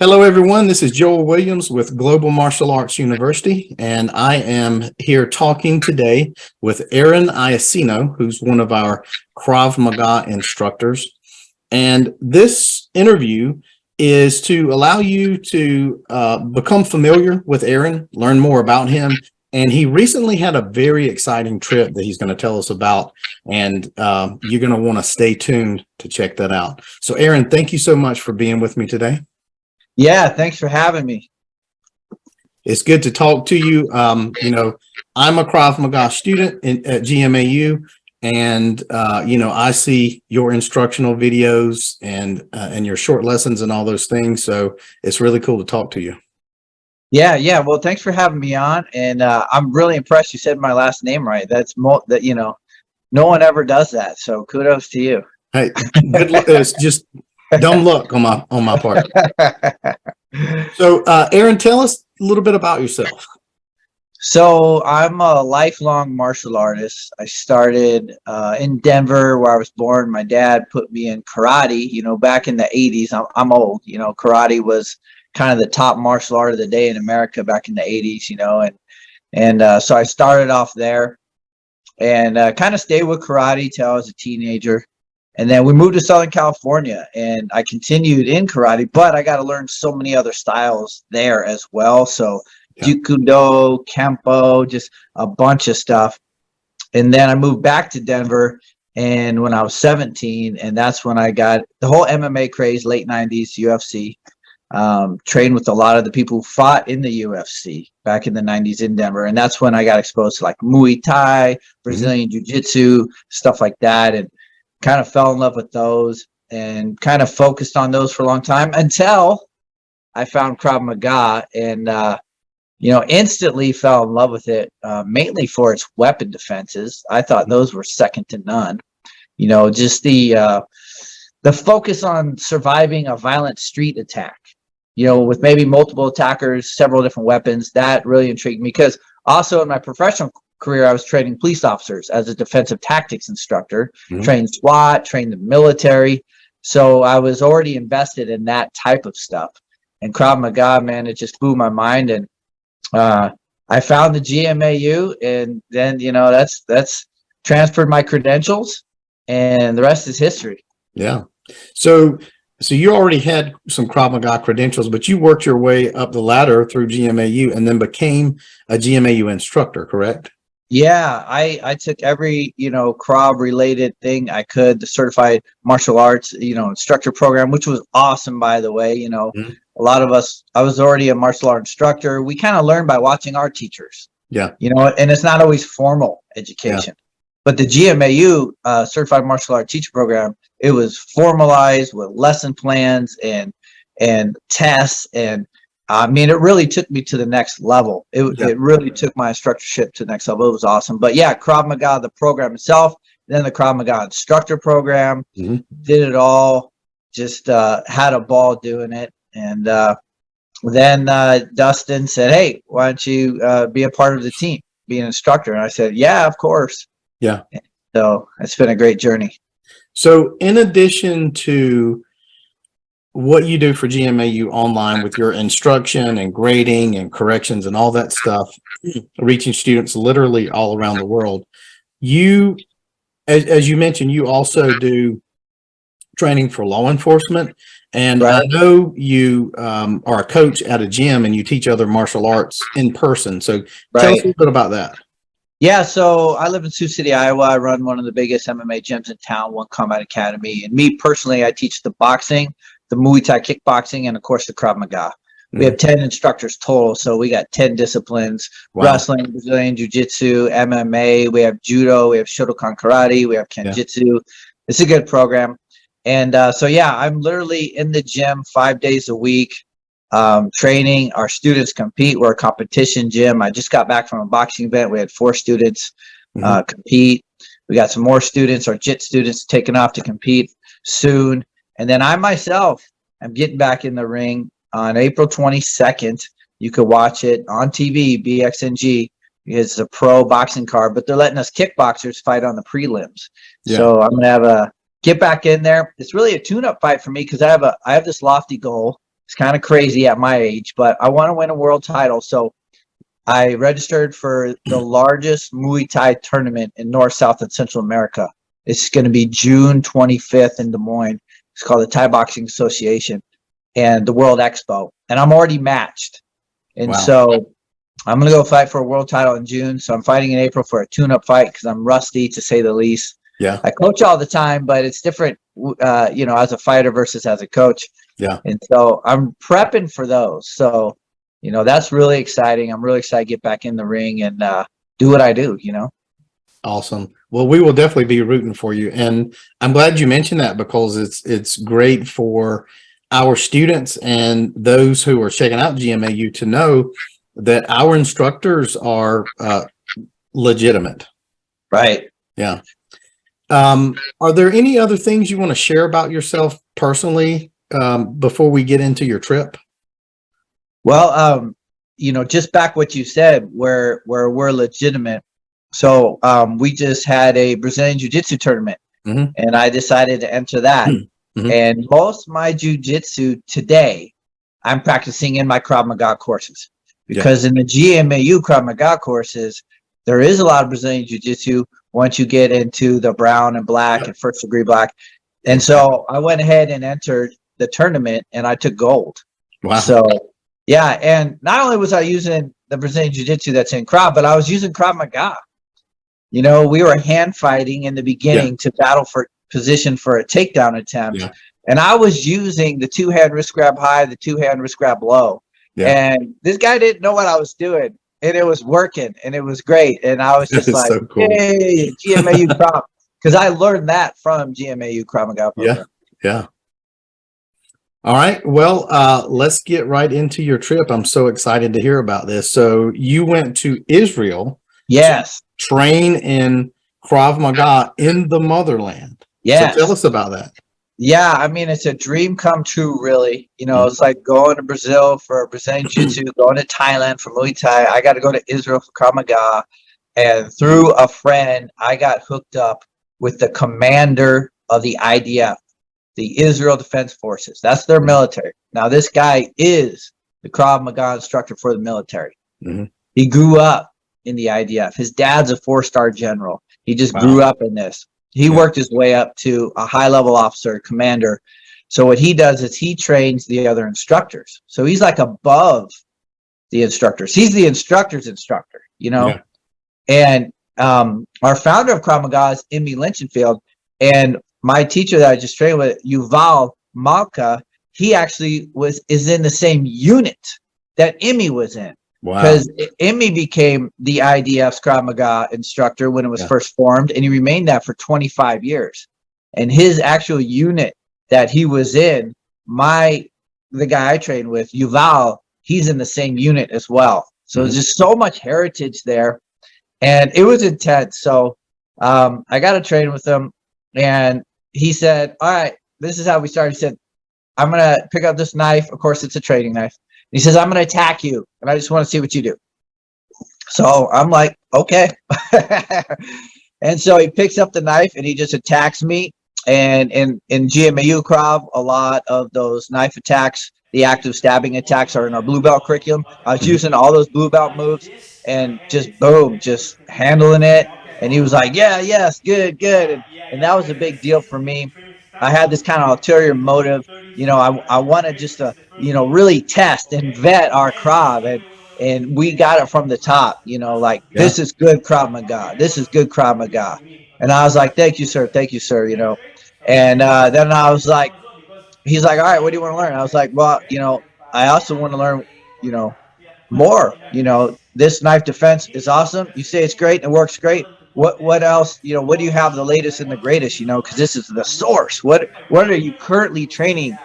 Hello, everyone. This is Joel Williams with Global Martial Arts University, and I am here talking today with Aaron Iacino, who's one of our Krav Maga instructors. And this interview is to allow you to become familiar with Aaron, learn more about him. And he recently had a very exciting trip that he's going to tell us about, and you're going to want to stay tuned to check that out. So, Aaron, thank you so much for being with me today. Yeah, thanks for having me. It's good to talk to you. I'm a Krav Maga student at GMAU, and I see your instructional videos and your short lessons and all those things. So it's really cool to talk to you. Yeah. Well, thanks for having me on, and I'm really impressed you said my last name right. That's no one ever does that. So kudos to you. Hey, good luck. It's just dumb luck on my part. So, Aaron, tell us a little bit about yourself. So I'm a lifelong martial artist. I started in Denver, where I was born. My dad put me in karate. Back in the 80s. I'm old. Karate was kind of the top martial art of the day in America back in the 80s. And so I started off there, and kind of stayed with karate till I was a teenager. And then we moved to Southern California, and I continued in karate, but I got to learn so many other styles there as well. So Jukudo, Kempo, just a bunch of stuff. And then I moved back to Denver, and when I was 17, and that's when I got the whole MMA craze, late 90s, UFC. Trained with a lot of the people who fought in the UFC back in the 90s in Denver. And that's when I got exposed to like Muay Thai, Brazilian Jiu-Jitsu, stuff like that. And kind of fell in love with those and kind of focused on those for a long time until I found Krav Maga, and instantly fell in love with it, mainly for its weapon defenses. I thought those were second to none. Just the focus on surviving a violent street attack, with maybe multiple attackers, several different weapons. That really intrigued me, because also in my professional career, I was training police officers as a defensive tactics instructor, trained SWAT, trained the military. So I was already invested in that type of stuff. And Krav Maga, man, it just blew my mind. And I found the GMAU, and then, that's transferred my credentials, and the rest is history. Yeah. So you already had some Krav Maga credentials, but you worked your way up the ladder through GMAU and then became a GMAU instructor, correct? Yeah, I took every, Krav related thing I could, the certified martial arts, instructor program, which was awesome, by the way. A lot of us, I was already a martial art instructor. We kind of learned by watching our teachers. Yeah. And it's not always formal education. But the GMAU certified martial art teacher program, it was formalized with lesson plans and tests, and it really took me to the next level. It really took my instructorship to the next level. It was awesome. But yeah, Krav Maga, the program itself, then the Krav Maga instructor program, did it all, just had a ball doing it. And then Dustin said, "Hey, why don't you be a part of the team, be an instructor?" And I said, "Yeah, of course." Yeah. So it's been a great journey. So in addition to what you do for GMAU online with your instruction and grading and corrections and all that stuff, reaching students literally all around the world, you, as you mentioned, you also do training for law enforcement. And I know you are a coach at a gym, and you teach other martial arts in person. So tell us a little bit about that. Yeah, so I live in Sioux City, Iowa. I run one of the biggest MMA gyms in town, One Combat Academy. And me personally, I teach the boxing, the Muay Thai kickboxing, and of course the Krav Maga. We have 10 instructors total, so we got 10 disciplines: wrestling, Brazilian Jiu-Jitsu, MMA. We have judo, we have Shotokan karate, we have kenjutsu. It's a good program. And so yeah, I'm literally in the gym 5 days a week, training. Our students compete. We're a competition gym. I just got back from a boxing event. We had 4 students compete. We got some more students, our JIT students, taking off to compete soon. And then I myself am getting back in the ring on April 22nd. You could watch it on TV, BXNG. It's a pro boxing card, but they're letting us kickboxers fight on the prelims. So I'm going to have a get back in there. It's really a tune-up fight for me, because I have this lofty goal It's kind of crazy at my age, but I want to win a world title. So I registered for the largest Muay Thai tournament in North, South, and Central America. It's going to be June 25th in Des Moines. It's called the Thai Boxing Association and the World Expo. And I'm already matched. And Wow. so I'm going to go fight for a world title in June. So I'm fighting in April for a tune-up fight because I'm rusty, to say the least. Yeah. I coach all the time, but it's different, as a fighter versus as a coach. Yeah. And so I'm prepping for those. So, that's really exciting. I'm really excited to get back in the ring and do what I do, Awesome. Well, we will definitely be rooting for you. And I'm glad you mentioned that, because it's great for our students and those who are checking out GMAU to know that our instructors are legitimate. Right. Yeah. Are there any other things you want to share about yourself personally before we get into your trip? Well, just back what you said, where we're legitimate. So we just had a Brazilian Jiu-Jitsu tournament, and I decided to enter that. And most of my Jiu-Jitsu today, I'm practicing in my Krav Maga courses, because in the GMAU Krav Maga courses, there is a lot of Brazilian Jiu-Jitsu once you get into the brown and black and first degree black. And so I went ahead and entered the tournament, and I took gold. Wow. So yeah, and not only was I using the Brazilian Jiu-Jitsu that's in Krav, but I was using Krav Maga. We were hand fighting in the beginning to battle for position for a takedown attempt. Yeah. And I was using the two-hand wrist grab high, the two-hand wrist grab low. Yeah. And this guy didn't know what I was doing, and it was working, and it was great. And I was just like, so cool. Hey, GMAU Krav, because I learned that from GMAU Krav Maga program. Yeah. All right. Well, let's get right into your trip. I'm so excited to hear about this. So you went to Israel. Yes. To train in Krav Maga in the motherland. Yes. So tell us about that. Yeah, I mean, it's a dream come true, really. It's like going to Brazil for Brazilian Jiu-Jitsu, going to Thailand for Muay Thai. I got to go to Israel for Krav Maga. And through a friend, I got hooked up with the commander of the IDF, the Israel Defense Forces. That's their military. Now, this guy is the Krav Maga instructor for the military. He grew up in the IDF. His dad's a 4-star general. He just grew up in this. He worked his way up to a high-level officer, commander. So what he does is he trains the other instructors. So he's like above the instructors. He's the instructor's instructor, Yeah. And our founder of Krav Maga is Imi Linchenfield. And my teacher that I just trained with, Yuval Malka, he actually is in the same unit that Imi was in. Wow. Because Imi became the IDF's Krav Maga instructor when it was first formed, and he remained that for 25 years. And his actual unit that he was in, the guy I trained with, Yuval, he's in the same unit as well. So there's just so much heritage there, and it was intense. So I got to train with him, and he said, all right, this is how we started. He said, I'm going to pick up this knife. Of course, it's a training knife. He says, I'm going to attack you, and I just want to see what you do. So I'm like, okay. And so he picks up the knife, and he just attacks me. And in GMAU Krav, a lot of those knife attacks, the active stabbing attacks, are in our blue belt curriculum. I was using all those blue belt moves and just boom, just handling it. And he was like, yeah, yes, good. And that was a big deal for me. I had this kind of ulterior motive. I wanted just to, really test and vet our Krav, and we got it from the top, this is good Krav Maga. This is good Krav Maga. And I was like, thank you, sir. And then I was like, he's like, all right, what do you want to learn? I was like, well, I also want to learn, more. This knife defense is awesome. You say it's great and it works great. What else, what do you have the latest and the greatest, because this is the source. What are you currently training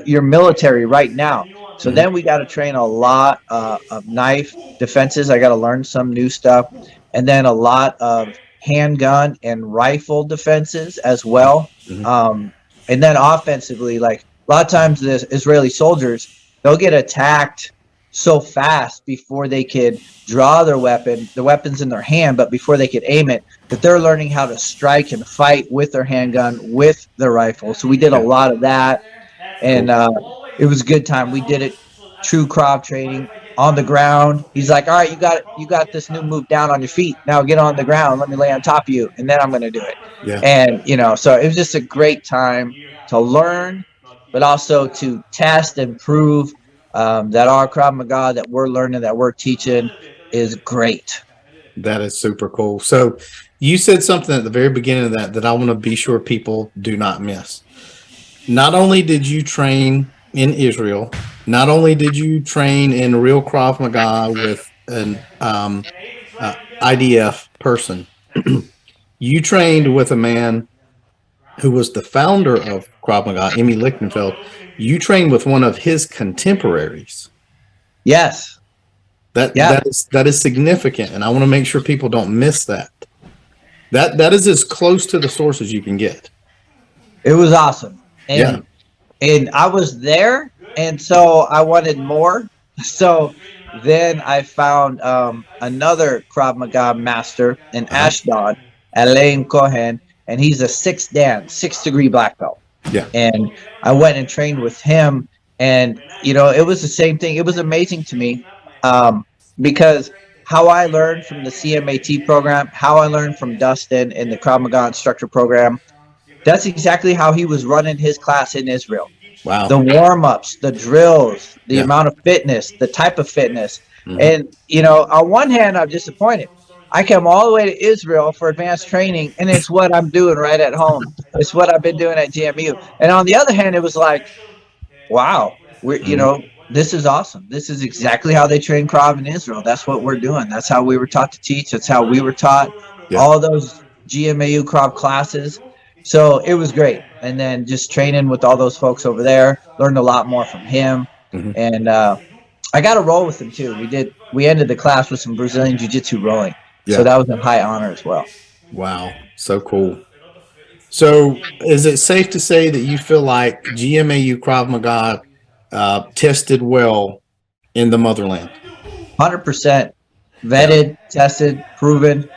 your military right now? So then we got to train a lot of knife defenses. I got to learn some new stuff, and then a lot of handgun and rifle defenses as well. And then offensively, like a lot of times the Israeli soldiers, they'll get attacked so fast before they could draw their weapon, the weapon's in their hand, but before they could aim it, that they're learning how to strike and fight with their handgun, with their rifle. So we did a lot of that. And it was a good time. We did it true Krav training on the ground. He's like, all right, you got this new move down on your feet. Now get on the ground. Let me lay on top of you, and then I'm going to do it. Yeah. And so it was just a great time to learn, but also to test and prove that our Krav Maga that we're learning, that we're teaching, is great. That is super cool. So you said something at the very beginning of that I want to be sure people do not miss. Not only did you train in Israel, not only did you train in real Krav Maga with an IDF person, you trained with a man who was the founder of Krav Maga, Emmy Lichtenfeld. You trained with one of his contemporaries. Yes. That is significant, and I want to make sure people don't miss that. That is as close to the source as you can get. It was awesome. And I was there, and so I wanted more. So then I found another Krav Maga master in Ashdod, Elaine Cohen, and he's a 6th-degree black belt. Yeah. And I went and trained with him, and it was the same thing. It was amazing to me because how I learned from the CMAT program, how I learned from Dustin in the Krav Maga Instructor program, that's exactly how he was running his class in Israel. Wow. The warm-ups, the drills, the amount of fitness, the type of fitness. And, on one hand, I'm disappointed. I came all the way to Israel for advanced training, and it's what I'm doing right at home. It's what I've been doing at GMAU. And on the other hand, it was like, wow, this is awesome. This is exactly how they train Krav in Israel. That's what we're doing. That's how we were taught to teach. That's how we were taught all those GMAU Krav classes. So it was great. And then just training with all those folks over there, learned a lot more from him. And I got to roll with him too. We ended the class with some Brazilian Jiu-Jitsu rolling. So that was a high honor as well. Wow. So cool. So is it safe to say that you feel like GMAU Krav Maga tested well in the motherland? 100% vetted, tested, proven.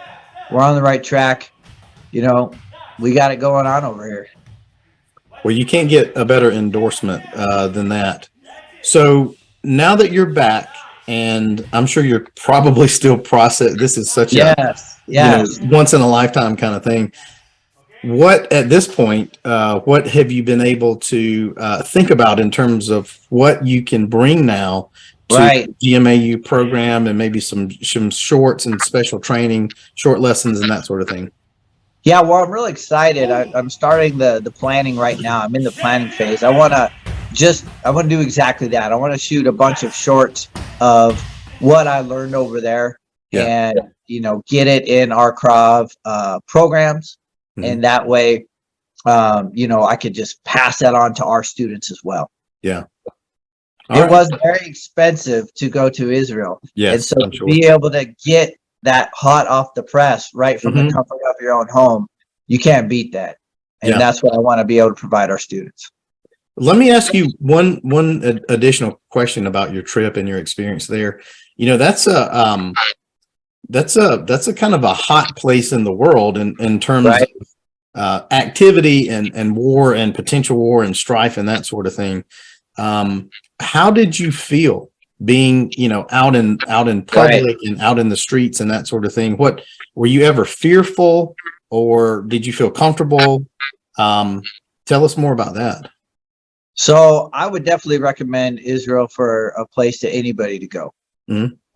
We're on the right track. We got it going on over here. Well, you can't get a better endorsement than that. So now that you're back, and I'm sure you're probably still processing. This is such a once in a lifetime kind of thing. What at this point, what have you been able to think about in terms of what you can bring now to the GMAU program, and maybe some shorts and special training, short lessons and that sort of thing? Yeah, well, I'm really excited. I'm starting the planning right now. I'm in the planning phase. I want to do exactly that. I want to shoot a bunch of shorts of what I learned over there and, get it in our Krav programs. And that way, I could just pass that on to our students as well. Yeah. It was very expensive to go to Israel. Yes, and so to be able to get that hot off the press right from the comfort of your own home, you can't beat that. And that's what I want to be able to provide our students. Let me ask you one additional question about your trip and your experience there. That's a kind of a hot place in the world in terms of activity and war and potential war and strife and that sort of thing. How did you feel being, out in public and out in the streets and that sort of thing? What were you ever fearful, or did you feel comfortable? Tell us more about that. So I would definitely recommend Israel for a place to anybody to go.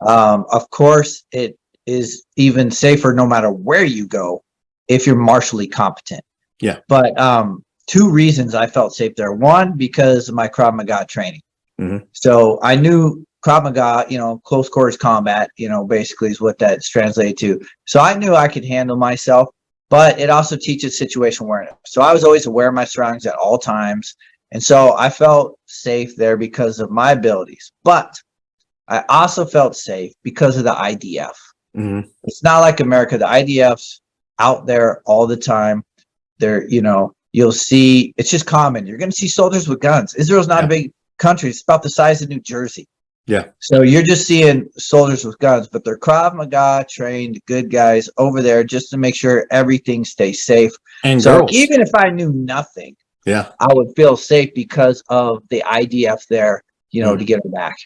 Of course, it is even safer no matter where you go if you're martially competent. Yeah. But 2 reasons I felt safe there. One, because of my Krav Maga training. So I knew Krav Maga, close quarters combat, basically is what that's translated to. So I knew I could handle myself, but it also teaches situation awareness. So I was always aware of my surroundings at all times. And so I felt safe there because of my abilities. But I also felt safe because of the IDF. It's not like America. The IDF's out there all the time. They're, you'll see, it's just common. You're going to see soldiers with guns. Israel's not a big country. It's about the size of New Jersey. Yeah. So you're just seeing soldiers with guns, but they're Krav Maga trained good guys over there just to make sure everything stays safe. And so girls, even if I knew nothing, Yeah. I would feel safe because of the IDF there, you know, to get her back.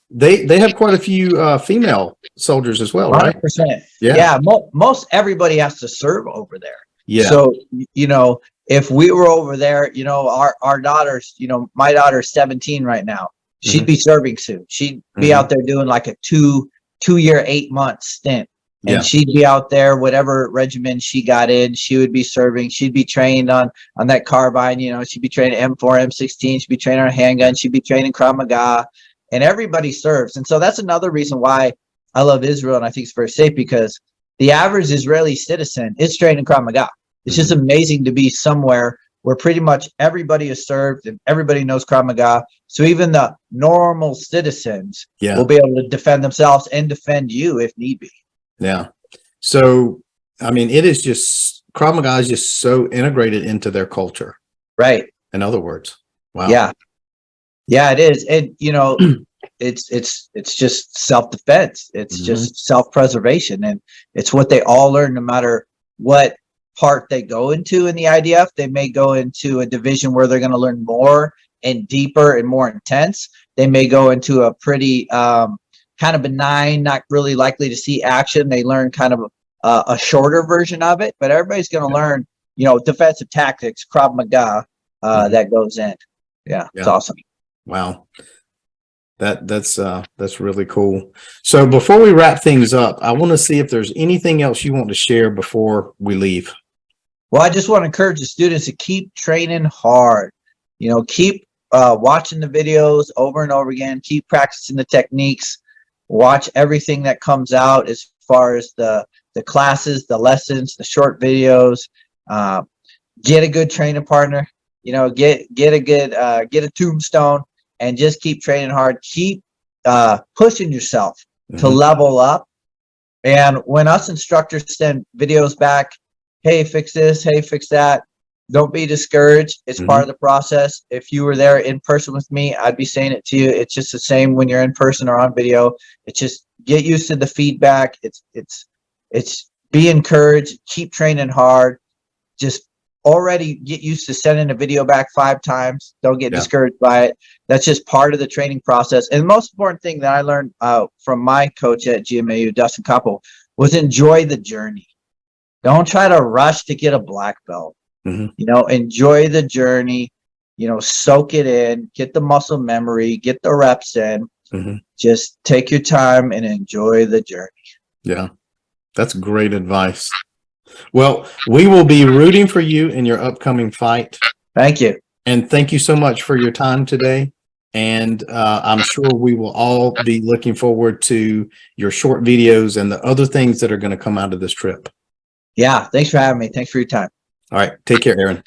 They have quite a few female soldiers as well, right? 100%. Yeah. Yeah. Most everybody has to serve over there. Yeah. So, you know, if we were over there, you know, our daughters, you know, my daughter's 17 right now. She'd be serving soon. She'd be out there doing like a two-year, 8-month stint. And Yeah. she'd be out there, whatever regimen she got in, she would be serving. She'd be trained on that carbine, you know, she'd be trained M4, M16, she'd be trained on a handgun, she'd be trained in Krav Maga, and everybody serves. And so that's another reason why I love Israel, and I think it's very safe, because the average Israeli citizen is trained in Krav Maga. It's just amazing to be somewhere where pretty much everybody is served and everybody knows Krav Maga. So even the normal citizens will be able to defend themselves and defend you if need be. Yeah. So, I mean, it is just, Krav Maga is just so integrated into their culture. Right. In other words. Wow. Yeah. Yeah, it is. And, you know, it's just self-defense. It's just self-preservation. And it's what they all learn, no matter what part they go into in the IDF. They may go into a division where they're going to learn more and deeper and more intense. They may go into a pretty, kind of benign, not really likely to see action. They learn kind of a shorter version of it, but everybody's going to learn, you know, defensive tactics, Krav Maga, that goes in. Yeah, it's awesome. Wow. That's really cool. So before we wrap things up, I want to see if there's anything else you want to share before we leave. Well, I just want to encourage the students to keep training hard. You know, keep watching the videos over and over again, keep practicing the techniques. Watch everything that comes out as far as the classes, the lessons, the short videos. Get a good training partner. You know, get a tombstone, and just keep training hard. Keep pushing yourself to level up. And when us instructors send videos back, hey, fix this, hey, fix that, don't be discouraged. It's part of the process. If you were there in person with me, I'd be saying it to you. It's just the same when you're in person or on video. It's just get used to the feedback. It's be encouraged. Keep training hard. Just already get used to sending a video back 5 times. Don't get discouraged by it. That's just part of the training process. And the most important thing that I learned from my coach at GMAU, Dustin Koppel, was enjoy the journey. Don't try to rush to get a black belt. You know, enjoy the journey, you know, soak it in, get the muscle memory, get the reps in, just take your time and enjoy the journey. Yeah, that's great advice. Well, we will be rooting for you in your upcoming fight. Thank you. And thank you so much for your time today. And I'm sure we will all be looking forward to your short videos and the other things that are going to come out of this trip. Yeah, thanks for having me. Thanks for your time. All right. Take care, Aaron.